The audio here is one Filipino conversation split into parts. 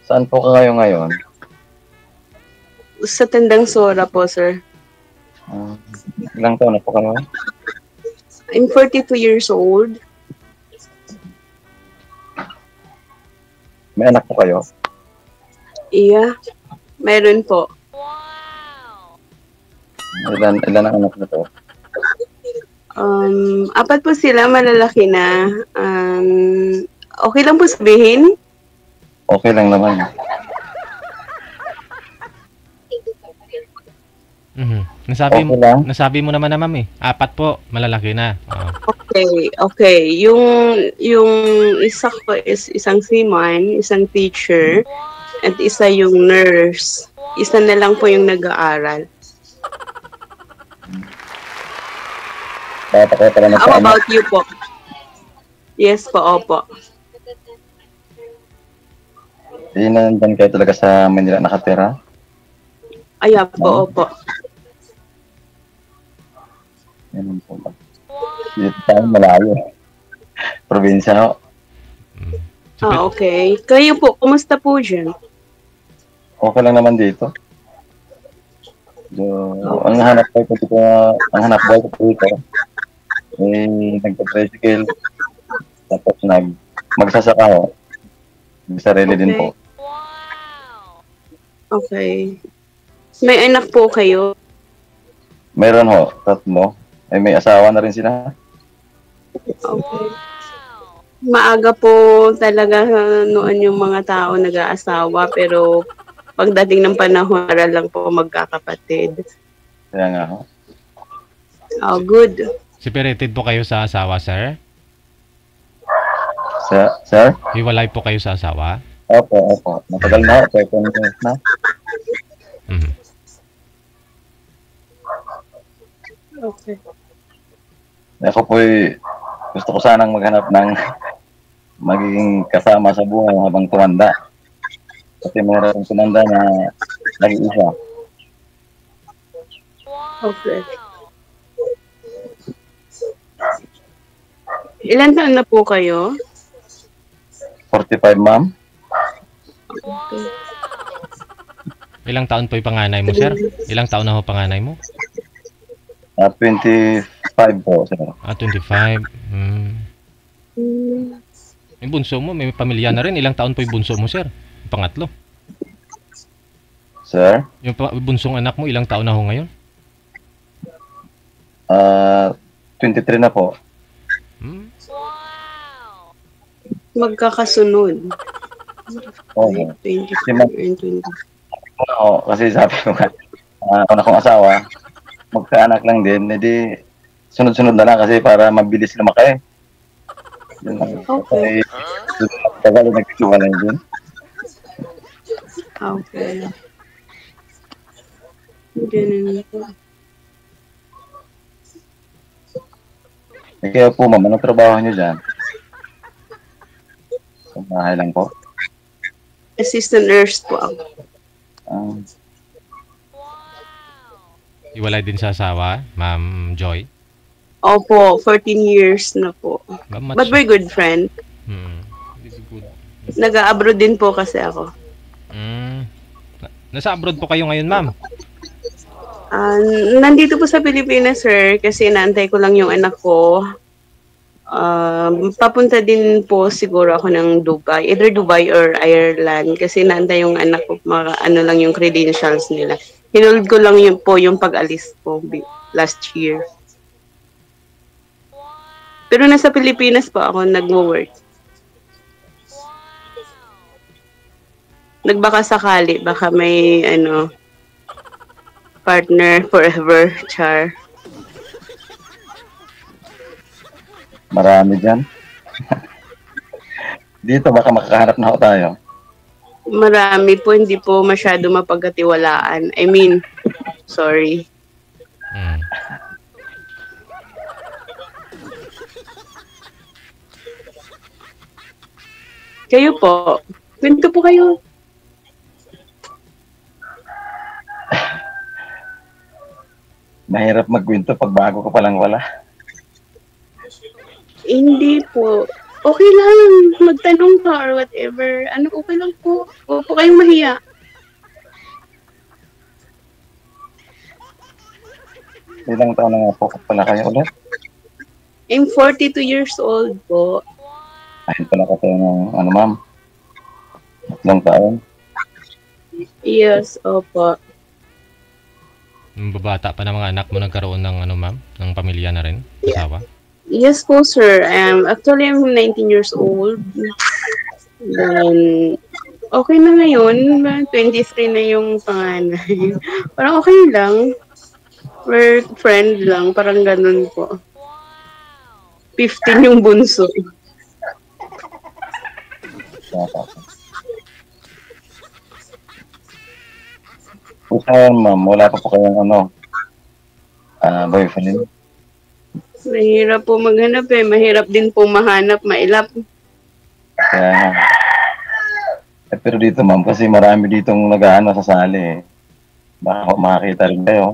Saan po ka ngayon? Sa Tandang Sora po, sir. Ilang taon na po kayo? I'm 42 years old. May anak po kayo? Iya, meron po. Ilan ang anak na po? Apat po sila, malalaki na. Okay lang po sabihin? Okay lang naman. Nasabi mo naman na, ma'am eh. Apat po, malalaki na. Okay. Yung isa ko is isang seaman, isang teacher, at isa yung nurse. Isa na lang po yung nag-aaral. How about you po? Yes po, opo. Di nandun kayo talaga sa Manila nakatira? Aya po, opo. Yan po ba? Dito tayo malayo. Probinsya ho. Okay. Kayo po, kumusta po dyan? Okay lang naman dito. Ang hanap ko dito, nagpa-tricycle, tapos magsasaka ho. May sarili din po. Okay. May anak po kayo? Meron ho, 3. May asawa na rin sila. Okay. Maaga po talaga noon yung mga tao nag-aasawa, pero pagdating ng panahon, para lang po magkakapatid. Kaya nga ho. Oh, good. Separated po kayo sa asawa, sir? Sir? Hiwalay po kayo sa asawa? Opo. Matagal na ho. 7 years na. Okay. Ako po'y gusto ko sanang maghanap ng magiging kasama sa buhay habang tumanda. Kasi mayroong tumanda na nag-iisa. Okay. Ilan taon na po kayo? 45, ma'am. Okay. Ilang taon po yung panganay mo, sir? Ilang taon na ho panganay mo? 25 po, sir. 25. Yung bunso mo, may pamilya na rin. Ilang taon po yung bunso mo, sir? Yung pangatlo. Sir? Yung bunsong anak mo, ilang taon na ho ngayon? 23 na po. Magkakasunod. Oo. 20. Oo, kasi sabi ko nga, una kong asawa, magkaanak lang din, edi sunod-sunod na lang kasi para mabilis lumaki. Okay. Tagal nagkasuwalay din. Okay. Ganun po. Kaya po, ma'am, anong trabaho niyo dyan? Sa bahay lang po? Assistant nurse po ako. Iwalay din sa asawa, Ma'am Joy? Opo, 14 years na po. But we're good friend. Nag-a-abroad din po kasi ako. Nasa abroad po kayo ngayon, ma'am? Nandito po sa Pilipinas, sir, kasi inaantay ko lang yung anak ko. Papunta din po siguro ako ng Dubai, either Dubai or Ireland, kasi inaantay yung anak ko, ano lang yung credentials nila. Hinold ko lang yun po yung pag-alis ko last year. Pero nasa Pilipinas po ako nagwo-work. Nagbaka sakali, baka may partner forever, char. Marami dyan. Dito baka makakahanap na ako tayo. Marami po, hindi po masyado mapagkatiwalaan. I mean, sorry. Kayo po, kwento po kayo. Mahirap magkwento pag bago ka palang wala. Hindi po. Okay lang, magtanong ka or whatever. Ano, okay lang po. Huwag po kayong mahiya. Ilang taon na nga po pala kayo ulit? I'm 42 years old po. Ayun pala kasi ng ano ma'am, ilang taon. Yes, opo. Yung babata pa ng mga anak mo nagkaroon ng ano ma'am, ng pamilya na rin, asawa. Yes po, sir. Actually, I'm 19 years old. Then, okay na ngayon. 23 na yung panganay. Parang okay lang. We're friend lang. Parang ganun po. 15 yung bunso. Kung saan ma'am, wala pa po kayong ano, boyfriend. Mahirap po maghanap eh. Mahirap din po mahanap, mailap. Kaya, pero dito ma'am, kasi marami ditong nag-ano sa sali eh. Baka makakita rin kayo.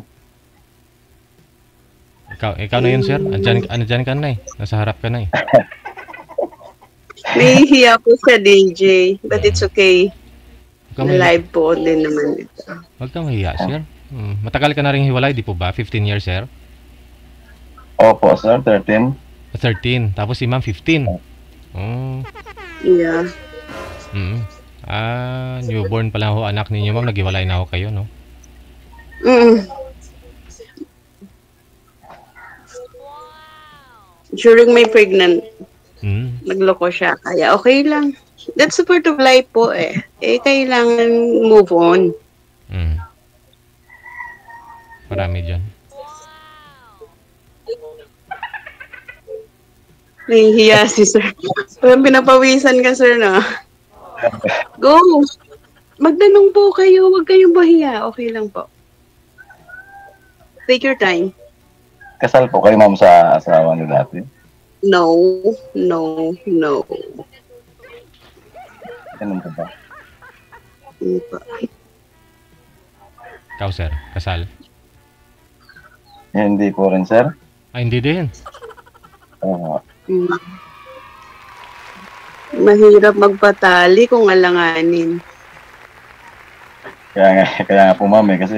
Ikaw na yun, sir. Andyan ka na eh. Nasa harap ka na eh. Nahihiya po sa DJ. But it's okay. Huwag kang mahiya. Live po din naman ito. Huwag kang mahiya, sir. Matagal ka na rin hiwalay, di po ba? 15 years, sir? Opo, sir, 13. 13. Tapos si ma'am, 15. Yeah. Newborn pa lang ho anak ninyo, ma'am. Naghiwalay na ho kayo, no? During my pregnant, nagloko siya. Kaya okay lang. That's a part of life po eh. Kailangan move on. Marami dyan. Nahihiya si sir. Parang pinapawisan ka, sir, na. Go! Magtanong po kayo. Huwag kayong mahiya. Okay lang po. Take your time. Kasal po kayo ma'am sa asawa niyo dati? No. Ganun po ba? Ikaw, sir. Kasal. Hindi po rin, sir. Hindi din. Mahirap magpatali kung alanganin. Kaya nga po ma'am eh, kasi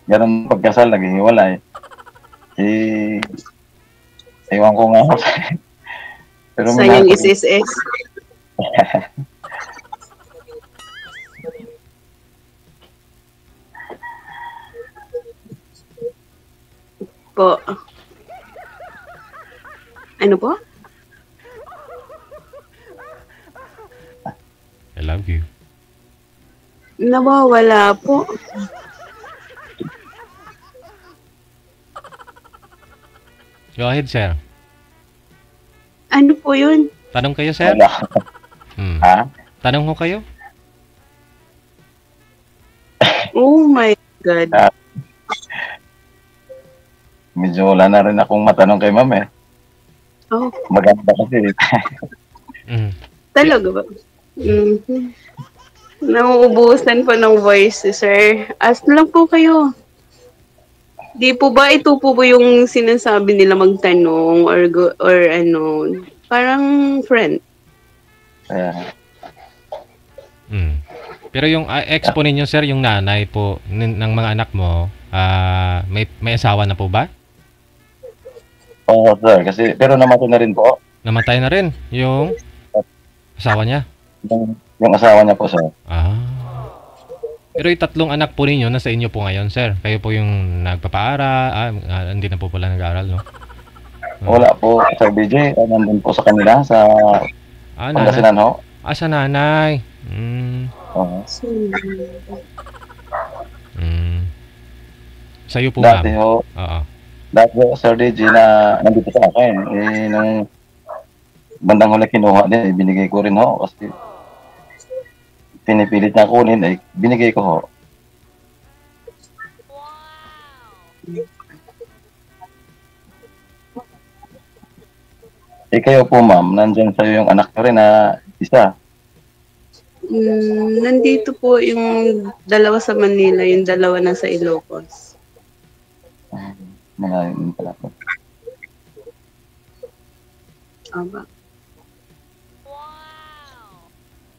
ganun pagkasal, naghihiwalay. Ewan ko nga ako. Pero sayang SSS. Po. Ano po? I love you. Nawawala po. Go ahead, sir. Ano po yun? Tanong kayo, sir. Wala. Ha? Tanong ko kayo. Oh my God. Medyo wala na rin akong matanong kay ma'am eh. Oh. Maganda kasi. Talaga ba? Nauubusan po ng voice, sir. Ask lang po kayo. Di po ba ito po yung sinasabi nila magtanong or ano, parang friend? Pero yung ex po ninyo, sir, yung nanay po ng mga anak mo, may asawa na po ba? Oo, sir. Kasi, pero namatay na rin po. Namatay na rin yung asawa niya? Yung asawa niya po, sir. Pero yung tatlong anak po ninyo nasa inyo po ngayon, sir. Kayo po yung nagpapaaral. Hindi na po pala nag-aaral, no? Wala po, Sir BJ. Nandun po sa kanila, sa Pangasinan ho. Sa nanay. Sa'yo po, ma'am? Dati ho. Oo. Dati ho, Sir DJ na nandito sa akin. Nung bandang huli kinuha niya, binigay ko rin ho. Kasi pinipilit niya kunin, binigay ko ho. Kayo po ma'am, nandyan sa'yo yung anak ko rin na isa. Nandito po yung dalawa sa Manila, yung dalawa nasa Ilocos. Mga yun pala po. Aba.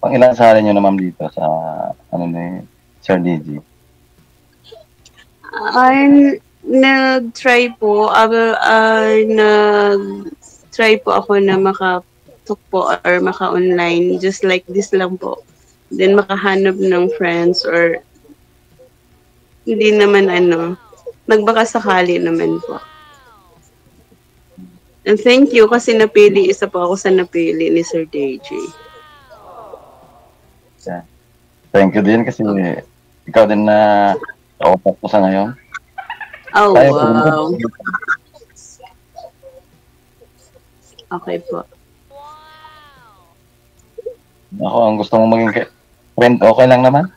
Pang ilang sali nyo na ma'am dito sa ano ni Sir DJ? Nag-try po, nag-try po ako na makatok po or maka-online, just like this lang po. Then makahanap ng friends or hindi naman nagbaka sakali naman po. And thank you kasi isa po ako sa napili ni Sir DJ. Yeah. Thank you din kasi ikaw din na kausap ko sa ngayon. Oh, Tayo wow. Okay po. Ako, ang gusto mong maging friend, okay lang naman?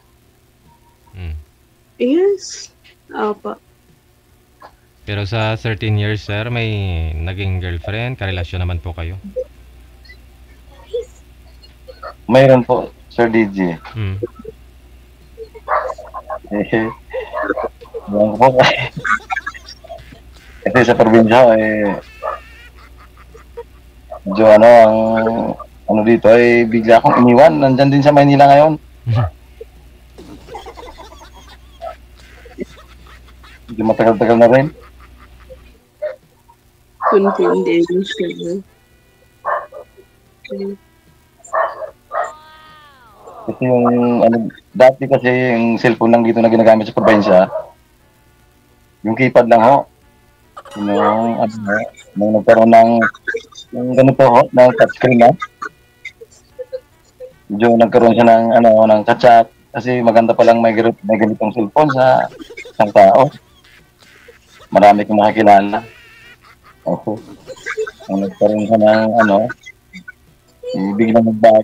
Yes. Opo. Pero sa 13 years, sir, may naging girlfriend, karelasyon naman po kayo? Mayroon po, Sir DJ. Yan po. Kasi sa probinsya, medyo ang dito ay bigla akong iniwan. Nandyan din sa Maynila ngayon. Medyo matagal-tagal na rin. Confidential. Kasi dati kasi yung cellphone lang dito na ginagamit sa probinsya, yung keypad lang ho. Nung nagkaroon ng ganito ho, ng touchscreen na. Medyo nagkaroon siya ng chat-chat. Kasi maganda palang may ganitong cellphone sa isang tao. Marami kong makakilala. Opo. Nung nagkaroon siya ng biglang nag-back.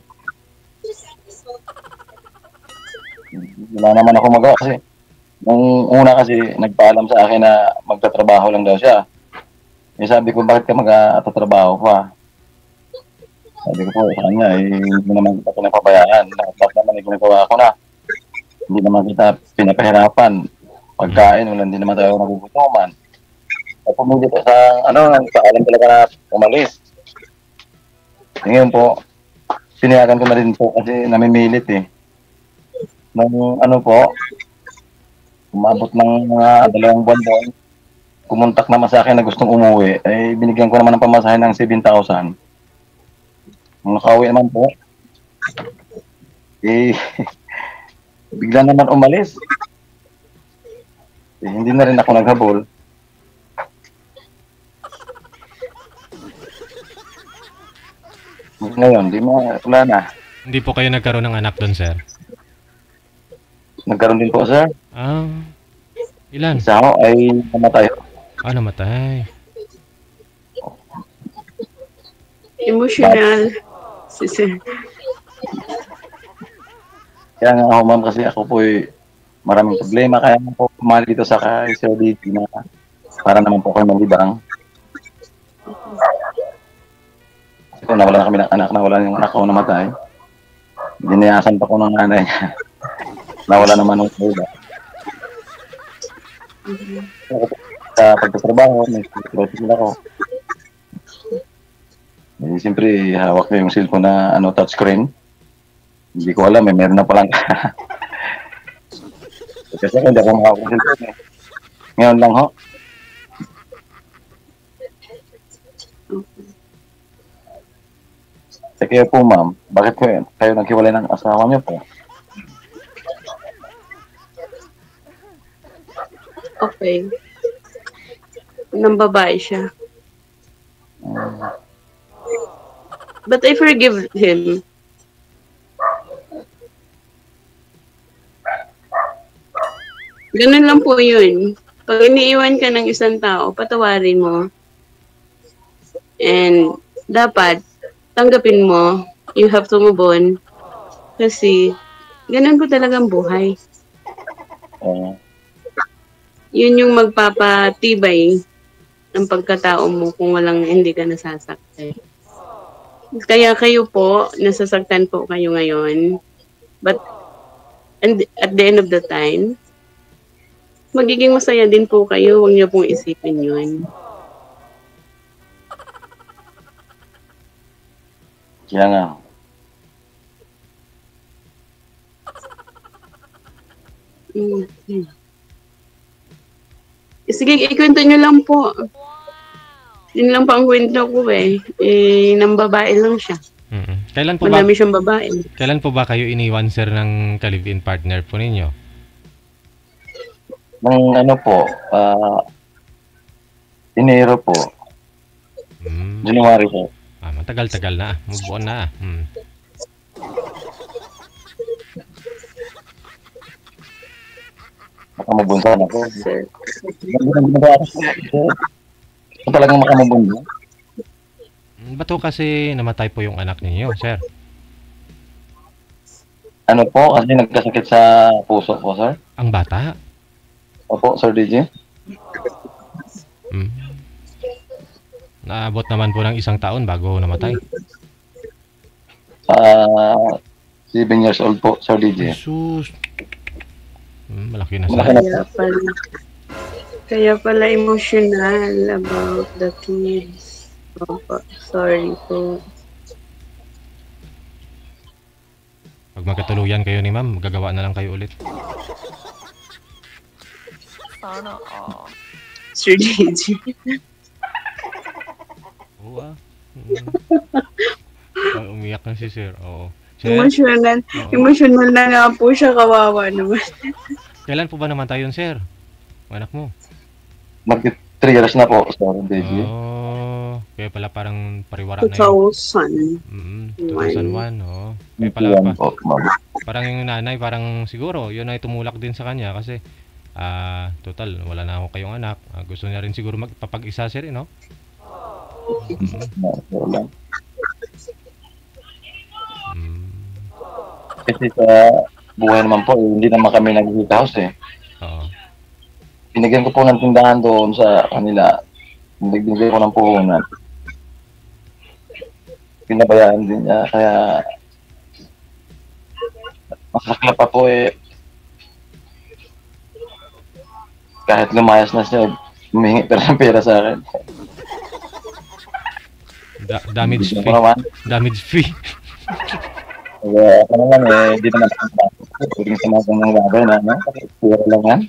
Wala naman ako magawa kasi nung una kasi nagpaalam sa akin na magtatrabaho lang daw siya. Sabi ko, bakit ka magtatrabaho pa? Sabi ko po sa kanya, hindi naman kita pinapabayaan. Lahat naman ginagawa ko na. Hindi naman kita pinapahirapan. Pagkain, hindi naman tayo nagugutuman. At pumili ko sa, nagpaalam talaga na umalis. Ngayon po, pinayagan ko na rin po kasi namimilit Nung umabot ng mga 2 buwan, kumontak naman sa akin na gustong umuwi, binigyan ko naman ng pamasahe ng 7,000. Nung nakauwi naman po, bigla naman umalis. Hindi na rin ako naghabol. Ngayon, wala na. Hindi po kayo nagkaroon ng anak doon, sir? Nagkaroon din po, sir. Ilan? Isa ho ay namatay. Namatay. Emotional. Si Sir. Kaya nga ako, ma'am, kasi ako po maraming problema. Kaya po pumali dito sa Sir DJ na para naman po kayo malibang. Kasi kung nawala na kami ng anak, nawala yung anak ko namatay. Dinayasan pa ko ng nanay niya. Nawala naman ng iba. Sa pagtatrabaho, may sila ako. Siyempre, hawak ko yung cellphone na touchscreen. Hindi ko alam, meron na palang. Kasi hindi ako makawak yung cellphone Ngayon lang ho. Kaya po ma'am, bakit kayo naghiwalay ng asawa niyo po? Okay. Nang babae siya. But I forgive him. Ganun lang po yun. Pag iniiwan ka ng isang tao, patawarin mo. And dapat, tanggapin mo. You have to move on. Kasi, ganun po talagang buhay. Yun yung magpapatibay ng pagkatao mo kung hindi ka nasasaktan. Kaya kayo po, nasasaktan po kayo ngayon. But at the end of the time, magiging masaya din po kayo. Huwag niyo pong isipin yun. Kaya nga. Mm. Sige, ikwento nyo lang po. Yun lang pa ang kwento ko eh. Nang babae lang siya. Kailan po ba Madami siyang babae. kailan po ba kayo iniwan sir ng ka-live-in partner po ninyo? Nung ano po, Enero po, January po. Matagal-tagal na. Move on na. Makamabunsan ako. Sir. Ito talagang makamabunsan. Ba't ho kasi namatay po yung anak ninyo, sir? Ano po, kasi nagkasakit sa puso po, sir. Ang bata? Opo, Sir DJ. Naabot naman po ng 1 taon bago namatay. 7 years old po, Sir DJ. Jesus. Malaki na Malaki sir. na. Kaya pala emotional about the kids. Opo, sorry po. Pag magkatuluyan kayo ni ma'am, gagawa na lang kayo ulit. Sana all. Sir DJ. Oo umiyak na si sir. Oo. Sir, Emotional na nga po siya, kawawa naman. kailan po ba namatay yun, sir? Anak mo? Mag 3 years na po, Sir DJ. Kaya pala parang pariwara na yun. 2000. 2001, oo. Kaya pala parang yung nanay, parang siguro, yun ay tumulak din sa kanya kasi total, wala na ako kayong anak. Gusto niya rin siguro magpapag-isa sir, no? Kasi sa buhay naman po, hindi naman kami nag-house eh. Oo. Binigyan ko po ng tindahan doon sa kanila. Binigyan ko ng puhunan. Pinabayaan din niya, kaya masakla pa po eh. Kahit lumayas na siya, humingi pa ng pera sa akin. Damage Hindi fee. ko naman. Damage fee. Kaya ako naman eh, hindi naman ako pwedeng sinagang ng bagay na, no? Pura lang yan.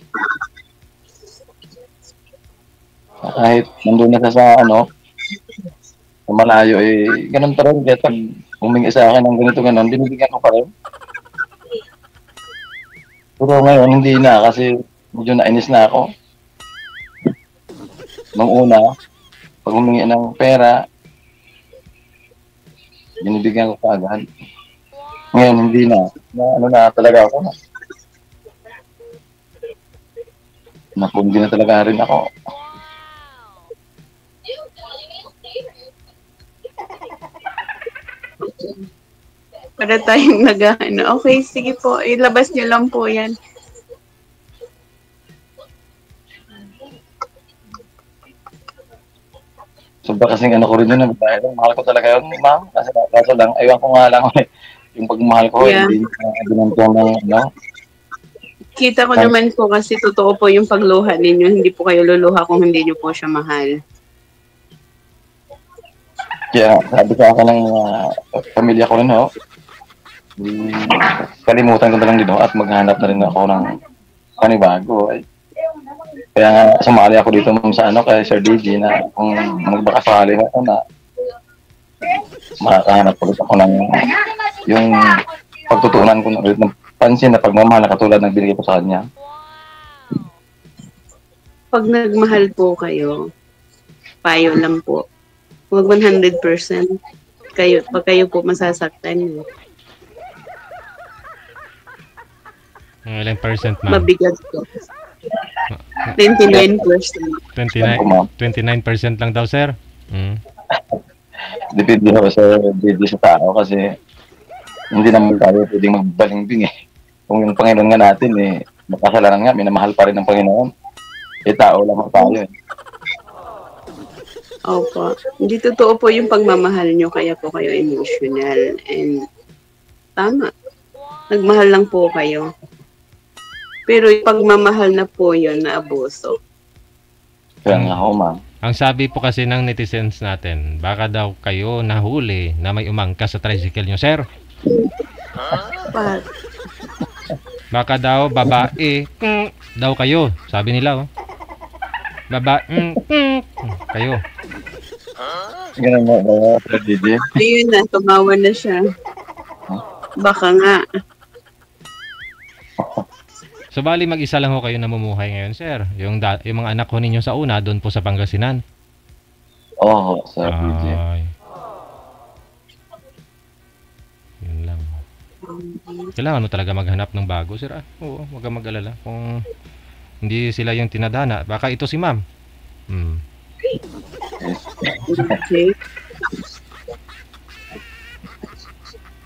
Kahit nandun na sa sa malayo eh, ganun pa rin. Kaya pag humingi sa akin ng ganito ganon, binibigyan ko pa rin. Pero ngayon, hindi na kasi medyo nainis na ako. Nung una, pag humingi ng pera, binibigyan ko kaagad. Ngayon, hindi na. Na talaga ako. Napundi na talaga rin ako. Para tayong nag-ano. Okay, sige po. Ilabas niyo lang po yan. Sobra kasing ko rin yun. Mahal ko talaga yun, ma'am. Kaso lang, aywan ko nga lang yung pagmahal ko, Yeah. hindi ginantuan ng Kita ko naman po kasi totoo po yung pagluha ninyo. Hindi po kayo luluha kung hindi niyo po siya mahal. Kaya sabi sa akin ng pamilya ko rin, kalimutan ko na lang dito at maghanap na rin ako ng panibago. Kaya nga sumali ako dito sa kay Sir DJ na kung magbakasali ako na makakahanap ulit ako ng yung pagtutunan ko ulit ng pansin na pagmamahal na katulad ng binigay ko sa kanya. Pag nagmahal po kayo, payo lang po. Huwag 100%. Pag kayo po masasaktan, Ilang percent, ma'am? mabigat po. 29%. 29% lang daw, sir. Depende ako sa tao kasi hindi naman tayo pwedeng magbalimbing eh. Kung yung Panginoon nga natin makasalanan nga, minamahal pa rin ng Panginoon. Tao lang tayo eh. Opo. Hindi totoo po yung pagmamahal nyo, kaya po kayo emotional. And tama. Nagmahal lang po kayo. Pero yung pagmamahal na po yun, na abuso. Kaya nga ako, ma'am. Ang sabi po kasi ng netizens natin, baka daw kayo nahuli na may umangkas sa tricycle nyo, sir. But, Baka daw babae daw kayo, sabi nila oh. Babae kayo. Ganun mo ba, Sir DJ? Ayun na, tumawa na siya. Baka nga. So bali mag-isa lang ho kayo namumuhay ngayon, sir. Yung mga anak ko ninyo sa una doon po sa Pangasinan. Oo, Sir DJ. Ay. Yun lang. Kailangan mo talaga maghanap ng bago, sir. Oo, wag kang mag-alala. Kung hindi sila yung tinadhana, baka ito si ma'am. Okay.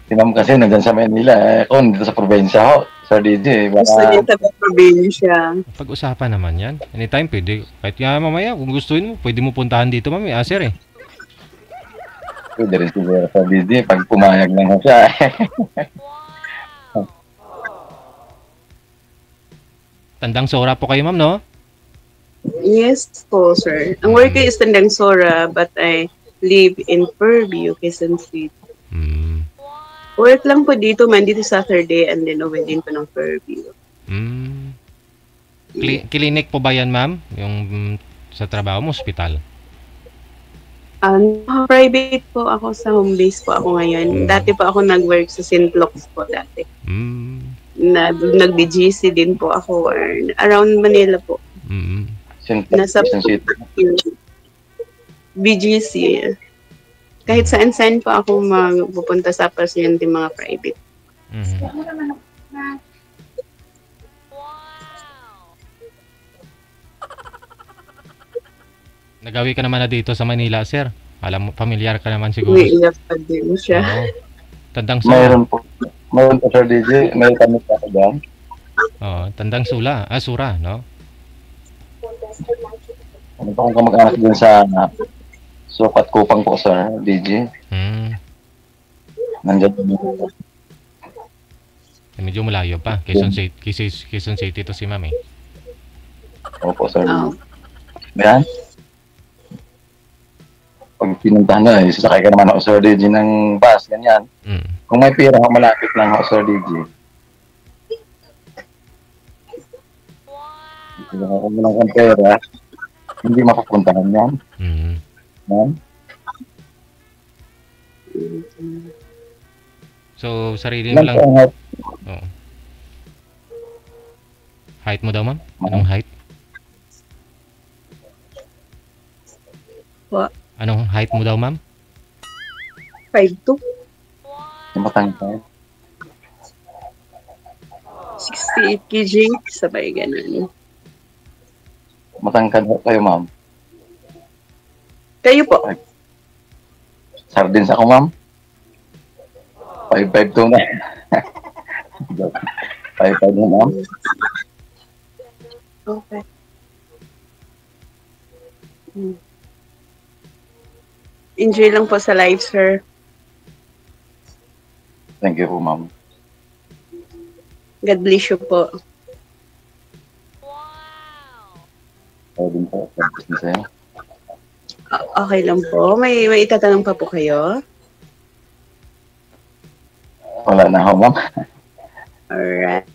Si Ma'am kasi nandyan sa Manila. Ako dito sa probinsya ho, Sir DJ. Gusto niya Baka sa probinsya. Pag-usapan naman yan. Anytime pwede. Kahit nga mamaya, kung gustuin mo, pwede mo puntahan dito mamaya, sir eh. pwede rin siguro Sir DJ pag pumayag lang ho siya. Tandang Sora po kayo, ma'am, no? Yes po, sir. Ang work ko is Tandang Sora, but I live in Fairview, Quezon City. Mm. Work lang po dito, Monday to Saturday, and then uwi din po ng Fairview. Mm. Klinik po ba yan, ma'am? Yung sa trabaho mo, hospital? Private po ako, sa home base po ako ngayon. Dati po ako nag-work sa St. Luke's po dati. Nag-BGC din po ako, or around Manila po. Nasa City. BGC. Kahit saan-saan po ako magpupunta sa pasyente mga private. Nagawi ka naman na dito sa Manila, sir. Alam mo, familiar ka naman siguro. Umiiyak pa din siya. Oo. Tandang Sula. Mayroon po. Mayroon po Sir DJ. May kami pa ako dyan. Oo, Tandang Sula. Sura, no? Ano pa kung kamag-anak din sa Sukat Kupang po, Sir DJ. Nandiyan po. Medyo malayo pa. Quezon City to si ma'am eh. Opo, Sir DJ. Yan. Pag pinuntahan na, sasakay ka naman ako, Sir DJ, ng bus, ganyan. Kung may pira ako, malapit lang ako, Sir DJ. Kung ako lang kang pera, hindi mapapuntahan yan. Yan. So, sarili mo lang. Oh. Height mo daw, ma'am? Anong height? What? Anong height mo daw, ma'am? 5'2". Matangkad. 68 kg, sabay ganun. Matangkad kayo, ma'am. Kayo po? Sardines ako, ma'am. 5'2" na. 5'5" na, ma'am. Okay. Enjoy lang po sa live, sir. Thank you po, ma'am. God bless you po. Kaya din po, sa business sa'yo. Okay lang po. May itatanong pa po kayo? Wala na ako, ma'am. Alright.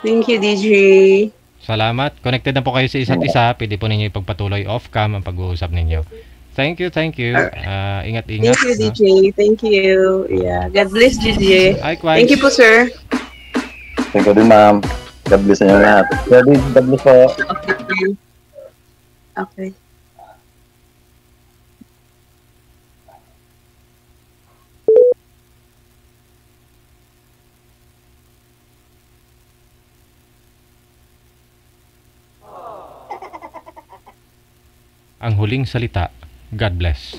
Thank you, DJ. Salamat. Connected na po kayo sa isa't isa. Pwede po ninyo ipagpatuloy off-cam ang pag-uusap ninyo. Thank you. Ingat-ingat. Thank you, DJ. Thank you. Yeah. God bless, DJ. Likewise. Thank you po, sir. Thank you din, ma'am. God bless sa inyo lahat. God bless po. Okay. Okay. Ang huling salita, God bless.